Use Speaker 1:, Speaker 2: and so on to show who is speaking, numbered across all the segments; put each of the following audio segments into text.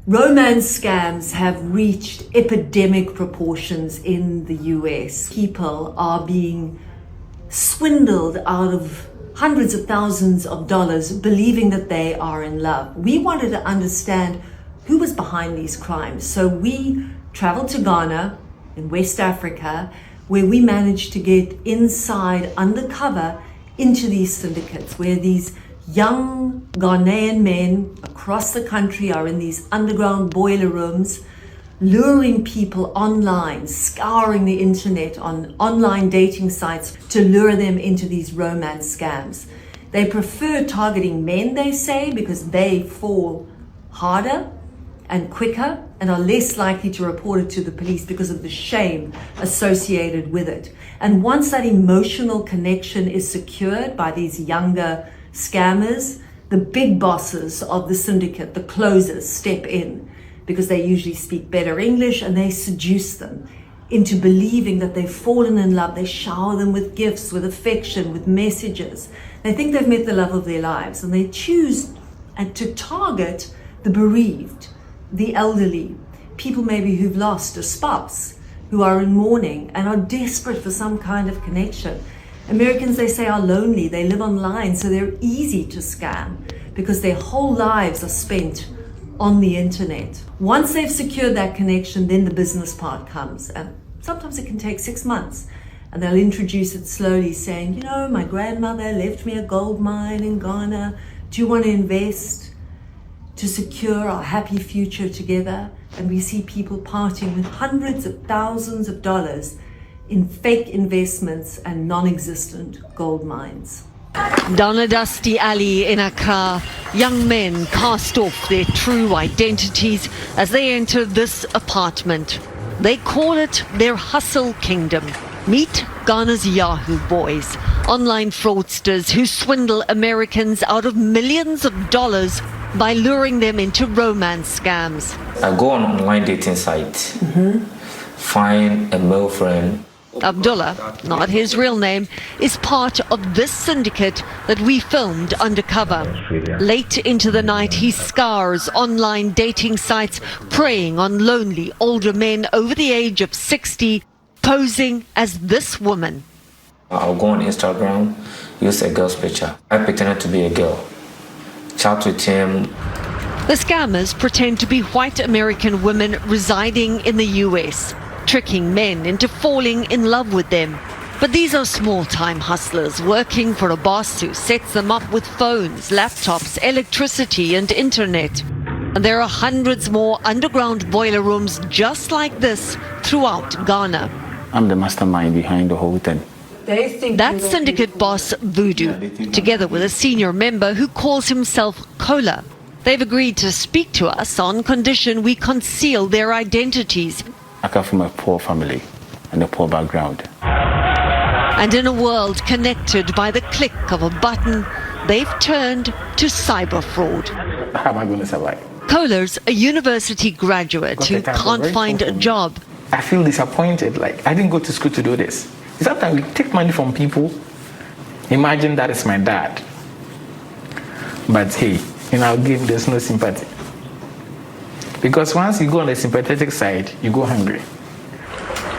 Speaker 1: Romance scams have reached epidemic proportions in the US. People are being swindled out of hundreds of thousands of dollars believing that they are in love. We wanted to understand who was behind these crimes. So we traveled to Ghana in West Africa, where we managed to get inside, undercover, into these syndicates, where these young Ghanaian men across the country are in these underground boiler rooms, luring people online, scouring the internet on online dating sites to lure them into these romance scams. They prefer targeting men, they say, because they fall harder and quicker and are less likely to report it to the police because of the shame associated with it. And once that emotional connection is secured by these younger scammers, the big bosses of the syndicate, the closers, step in because they usually speak better English, and they seduce them into believing that they've fallen in love. They shower them with gifts, with affection, with messages. They think they've met the love of their lives, and they choose to target the bereaved, the elderly, people maybe who've lost a spouse, who are in mourning and are desperate for some kind of connection. Americans, they say, are lonely. They live online, so they're easy to scam because their whole lives are spent on the internet. Once they've secured that connection, then the business part comes. And sometimes it can take 6 months. And they'll introduce it slowly, saying, you know, my grandmother left me a gold mine in Ghana. Do you want to invest to secure our happy future together? And we see people parting with hundreds of thousands of dollars in fake investments and non-existent gold mines.
Speaker 2: Down a dusty alley in Accra, young men cast off their true identities as they enter this apartment. They call it their hustle kingdom. Meet Ghana's Yahoo boys, online fraudsters who swindle Americans out of millions of dollars by luring them into romance scams.
Speaker 3: I go on online dating site, find a male friend.
Speaker 2: Abdullah, not his real name, is part of this syndicate that we filmed undercover. Late into the night, he scours online dating sites, preying on lonely older men over the age of 60, posing as this woman.
Speaker 3: I'll go on Instagram, use a girl's picture. I pretended to be a girl, chat with him.
Speaker 2: The scammers pretend to be white American women residing in the US, tricking men into falling in love with them. But these are small-time hustlers working for a boss who sets them up with phones, laptops, electricity and internet. And there are hundreds more underground boiler rooms just like this throughout Ghana.
Speaker 4: I'm the mastermind behind the whole thing.
Speaker 2: That syndicate boss, Voodoo, together with a senior member who calls himself Kola. They've agreed to speak to us on condition we conceal their identities.
Speaker 4: I come from a poor family and a poor background.
Speaker 2: And in a world connected by the click of a button, they've turned to cyber fraud.
Speaker 4: How am I going to survive?
Speaker 2: Kola's a university graduate who can't find a job.
Speaker 5: I feel disappointed, like I didn't go to school to do this. Sometimes we take money from people, imagine that is my dad. But hey, in our game there's no sympathy. Because once you go on the sympathetic side, you go hungry.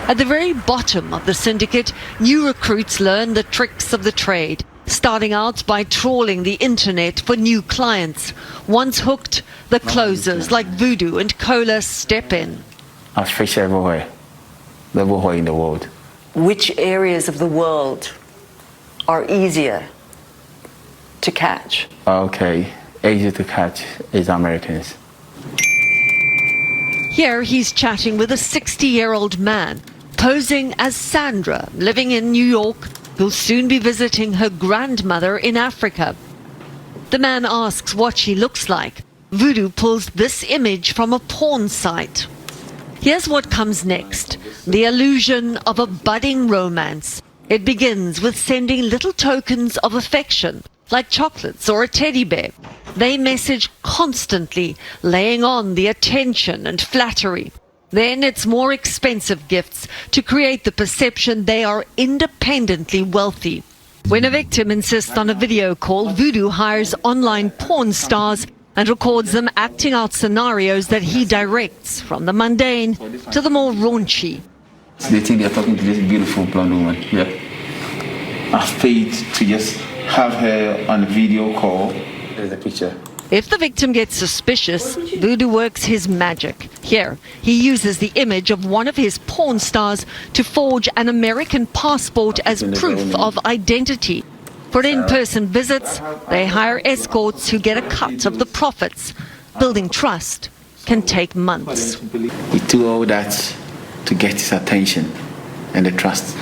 Speaker 2: At the very bottom of the syndicate, new recruits learn the tricks of the trade, starting out by trawling the internet for new clients. Once hooked, the closers like Voodoo and Kola step in.
Speaker 4: I fish everywhere in the world.
Speaker 1: Which areas of the world are easier to catch?
Speaker 4: Okay, easy to catch is Americans.
Speaker 2: Here he's chatting with a 60-year-old man, posing as Sandra, living in New York, who'll soon be visiting her grandmother in Africa. The man asks what she looks like. Voodoo pulls this image from a porn site. Here's what comes next, the illusion of a budding romance. It begins with sending little tokens of affection, like chocolates or a teddy bear. They message constantly, laying on the attention and flattery. Then it's more expensive gifts to create the perception they are independently wealthy. When a victim insists on a video call, Voodoo hires online porn stars and records them acting out scenarios that he directs, from the mundane to the more raunchy.
Speaker 4: They think they're talking to this beautiful blonde woman. Yep. I've paid to just have her on a video call. There's a picture.
Speaker 2: If the victim gets suspicious, Voodoo works his magic. Here, he uses the image of one of his porn stars to forge an American passport as proof of identity. For in-person visits, they hire escorts who get a cut of the profits. Building trust can take months.
Speaker 4: We do all that to get his attention and the trust.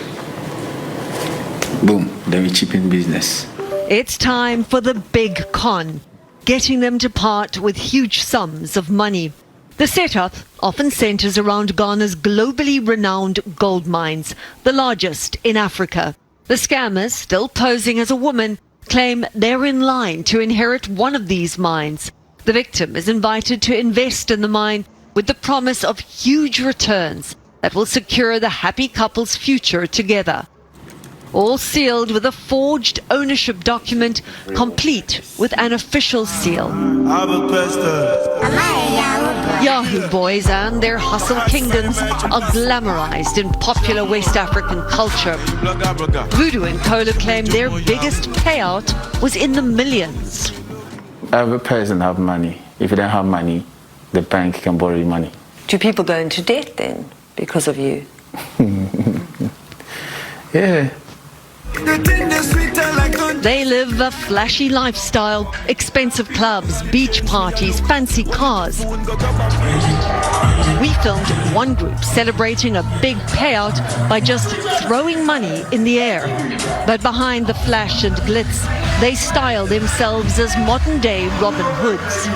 Speaker 4: Boom, then we cheapen business.
Speaker 2: It's time for the big con, getting them to part with huge sums of money. The setup often centers around Ghana's globally renowned gold mines, the largest in Africa. The scammers, still posing as a woman, claim they're in line to inherit one of these mines. The victim is invited to invest in the mine with the promise of huge returns that will secure the happy couple's future together. All sealed with a forged ownership document, complete with an official seal. Yahoo boys and their hustle kingdoms are glamorized in popular West African culture. Voodoo and Kola claim their biggest payout was in the millions.
Speaker 4: Every person have money. If you don't have money, the bank can borrow you money.
Speaker 1: Do people go into debt then because of you?
Speaker 4: Yeah.
Speaker 2: They live a flashy lifestyle, expensive clubs, beach parties, fancy cars. We filmed one group celebrating a big payout by just throwing money in the air. But behind the flash and glitz, they style themselves as modern-day Robin Hoods.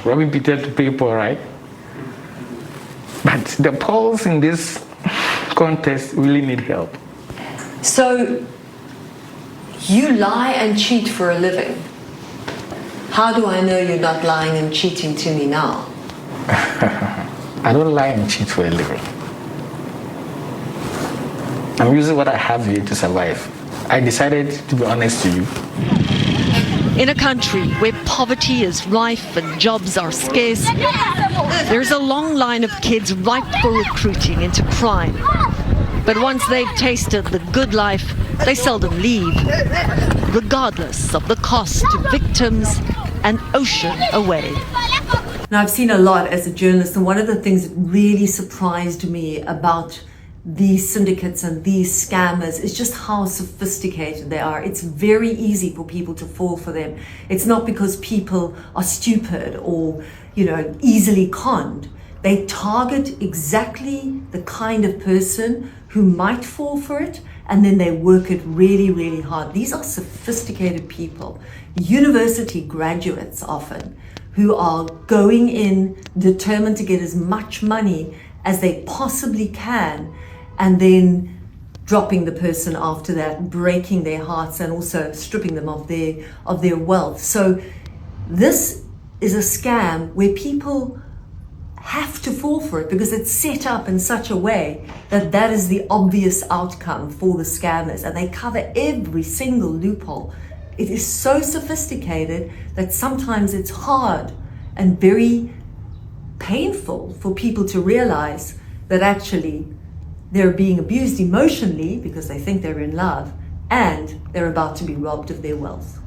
Speaker 5: Robbing Peter to pay Paul, right? But the Pauls in this contest really need help.
Speaker 1: So, you lie and cheat for a living. How do I know you're not lying and cheating to me now?
Speaker 5: I don't lie and cheat for a living. I'm using what I have here to survive. I decided to be honest to you.
Speaker 2: In a country where poverty is rife and jobs are scarce, there's a long line of kids ripe for recruiting into crime. But once they've tasted the good life, they seldom leave, regardless of the cost to victims an ocean away.
Speaker 1: Now, I've seen a lot as a journalist, and one of the things that really surprised me about these syndicates and these scammers is just how sophisticated they are. It's very easy for people to fall for them. It's not because people are stupid or, easily conned. They target exactly the kind of person who might fall for it, and then they work it really, really hard. These are sophisticated people, university graduates often, who are going in determined to get as much money as they possibly can, and then dropping the person after that, breaking their hearts, and also stripping them of their wealth. So this is a scam where people have to fall for it because it's set up in such a way that is the obvious outcome for the scammers, and they cover every single loophole. It is so sophisticated that sometimes it's hard and very painful for people to realize that actually they're being abused emotionally because they think they're in love, and they're about to be robbed of their wealth.